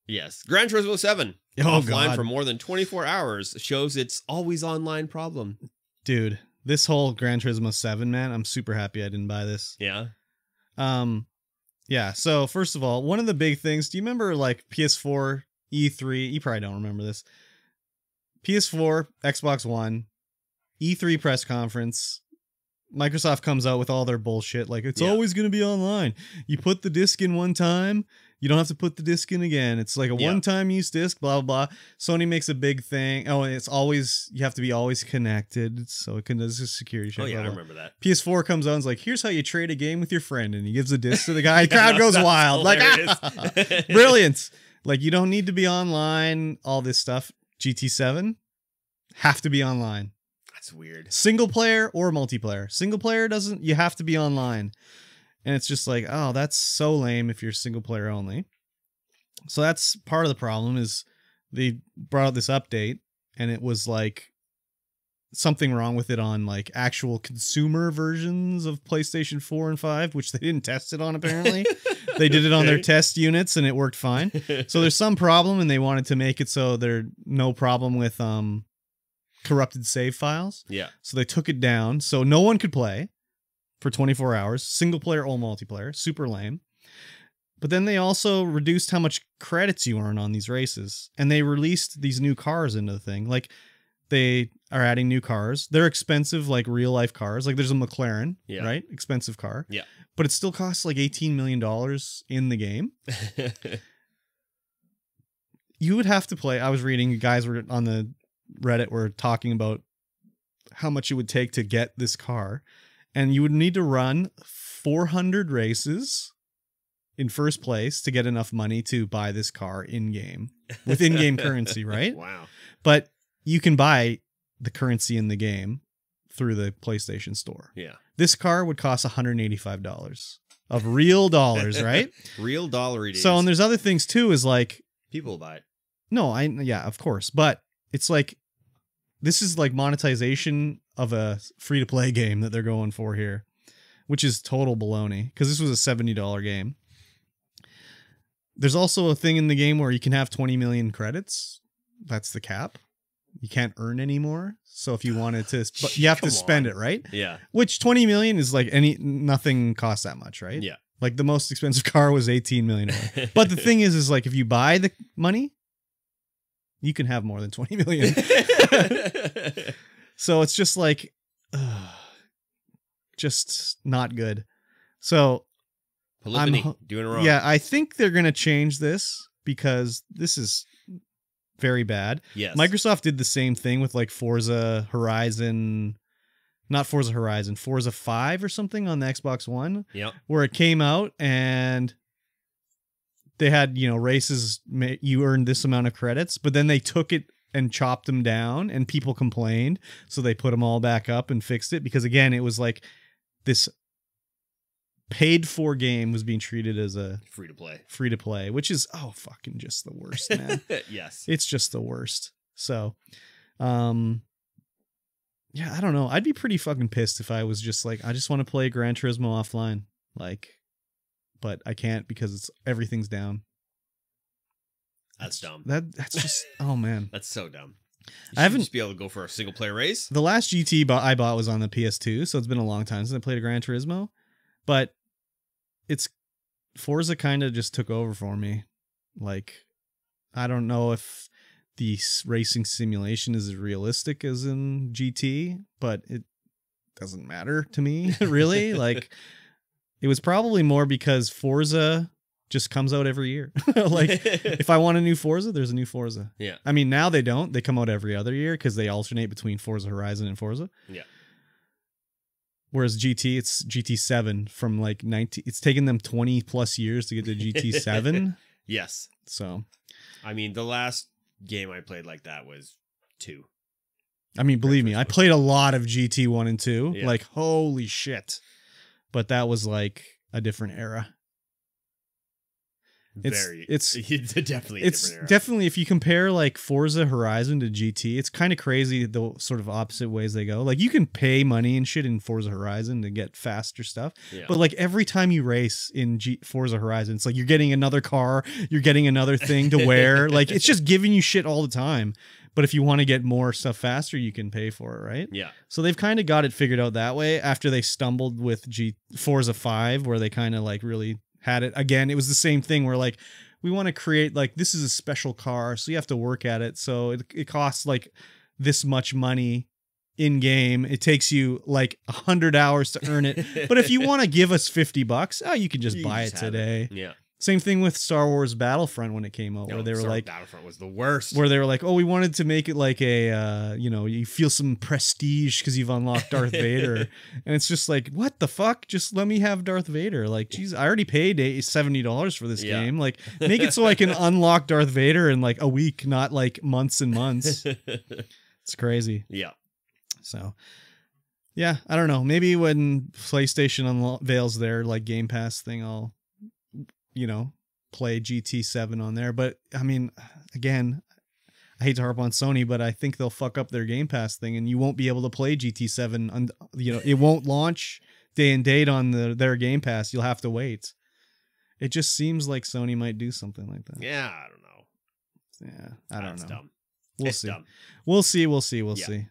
Yes. Gran Turismo 7. Oh, offline God. for more than 24 hours shows its always online problem. Dude, this whole Gran Turismo 7, man, I'm super happy I didn't buy this. Yeah. Yeah, so first of all, one of the big things, do you remember like PS4, E3? You probably don't remember this. PS4, Xbox One, E3 press conference. Microsoft comes out with all their bullshit. Like, it's always going to be online. You put the disc in one time, you don't have to put the disc in again. It's like a one-time use disc, blah, blah, blah. Sony makes a big thing. Oh, and it's always, you have to be always connected. So it can, this is security check. Oh, yeah, blah, blah. I remember that. PS4 comes out and is like, here's how you trade a game with your friend. And he gives a disc to the guy. Crowd goes wild. Like, brilliant. Like, you don't need to be online, all this stuff. GT7, have to be online. That's weird. Single player or multiplayer. Single player doesn't, you have to be online. And it's just like, oh, that's so lame if you're single player only. So that's part of the problem is they brought out this update and it was like something wrong with it on like actual consumer versions of PlayStation 4 and 5, which they didn't test it on apparently. They did it on their test units and it worked fine. So there's some problem and they wanted to make it so there's no problem with corrupted save files. Yeah. So they took it down so no one could play for 24 hours, single player or multiplayer, super lame. But then they also reduced how much credits you earn on these races. And they released these new cars into the thing. Like they are adding new cars. They're expensive, like real life cars. Like there's a McLaren, right? Expensive car. Yeah. But it still costs like $18 million in the game. You would have to play. I was reading, guys were on the Reddit were talking about how much it would take to get this car. And you would need to run 400 races in first place to get enough money to buy this car in-game with in-game currency, right? Wow. But you can buy the currency in the game through the PlayStation Store. Yeah. This car would cost $185 of real dollars, right? Real dollary. So, and there's other things too, is like people buy it. No, yeah, of course. But it's like, this is like monetization of a free-to-play game that they're going for here, which is total baloney because this was a $70 game. There's also a thing in the game where you can have 20 million credits. That's the cap. You can't earn anymore. So if you wanted to, but you have to spend it, right? Yeah. Which 20 million is like nothing costs that much, right? Yeah. Like the most expensive car was 18 million. But the thing is like if you buy the money, you can have more than 20 million. So it's just like, just not good. So Polyphony, doing it wrong. Yeah, I think they're going to change this because this is very bad. Yes. Microsoft did the same thing with like Forza Horizon, not Forza Horizon, Forza 5 or something on the Xbox One. Yep. Where it came out and they had, you know, races, you earned this amount of credits, but then they took it and chopped them down and people complained. So they put them all back up and fixed it because again, it was like this paid for game was being treated as a free to play, which is, fucking just the worst, man. Yes. It's just the worst. So, yeah, I don't know. I'd be pretty fucking pissed if I was just like, I just want to play Gran Turismo offline. Like, but I can't because everything's down. That's dumb. That's just, oh man. That's so dumb. I haven't just be able to go for a single player race. The last GT I bought was on the PS2, so it's been a long time since I played a Gran Turismo. But it's Forza kind of just took over for me. Like, I don't know if the racing simulation is as realistic as in GT, but it doesn't matter to me, really. Like, it was probably more because Forza just comes out every year. Like, if I want a new Forza, there's a new Forza. Yeah. I mean, now they don't. They come out every other year because they alternate between Forza Horizon and Forza. Yeah. Whereas GT, it's GT7 from like 19. It's taken them 20 plus years to get to GT7. Yes. So, I mean, the last game I played like that was 2. I mean, believe me, I played a lot of GT 1 and 2. Yeah. Like, holy shit. But that was like a different era. It's definitely a it's different era. definitely, if you compare like Forza Horizon to GT, it's kind of crazy the sort of opposite ways they go. Like you can pay money and shit in Forza Horizon to get faster stuff, but like every time you race in Forza Horizon, it's like you're getting another car, you're getting another thing to wear. Like it's just giving you shit all the time. But if you want to get more stuff faster, you can pay for it, right? Yeah. So they've kind of got it figured out that way after they stumbled with Forza 5, where they kind of like really had it again. It was the same thing where like we want to create like this is a special car, so you have to work at it. So it costs like this much money in game. It takes you like 100 hours to earn it. But if you want to give us $50, oh, you can just buy it today. Yeah. Same thing with Star Wars Battlefront when it came out, where they were like, Battlefront was the worst. Where they were like, oh, we wanted to make it like a, you feel some prestige because you've unlocked Darth Vader. And it's just like, what the fuck? Just let me have Darth Vader. Like, geez, I already paid $70 for this game. Like, make it so I can unlock Darth Vader in like a week, not like months and months. It's crazy. Yeah. So, yeah, I don't know. Maybe when PlayStation unveils their like Game Pass thing, I'll play GT7 on there. But I mean, again, I hate to harp on Sony, but I think they'll fuck up their Game Pass thing and you won't be able to play GT7. It won't launch day and date on their Game Pass. You'll have to wait. It just seems like Sony might do something like that. Yeah, I don't know. Yeah, I don't know. Dumb. We'll see. We'll see.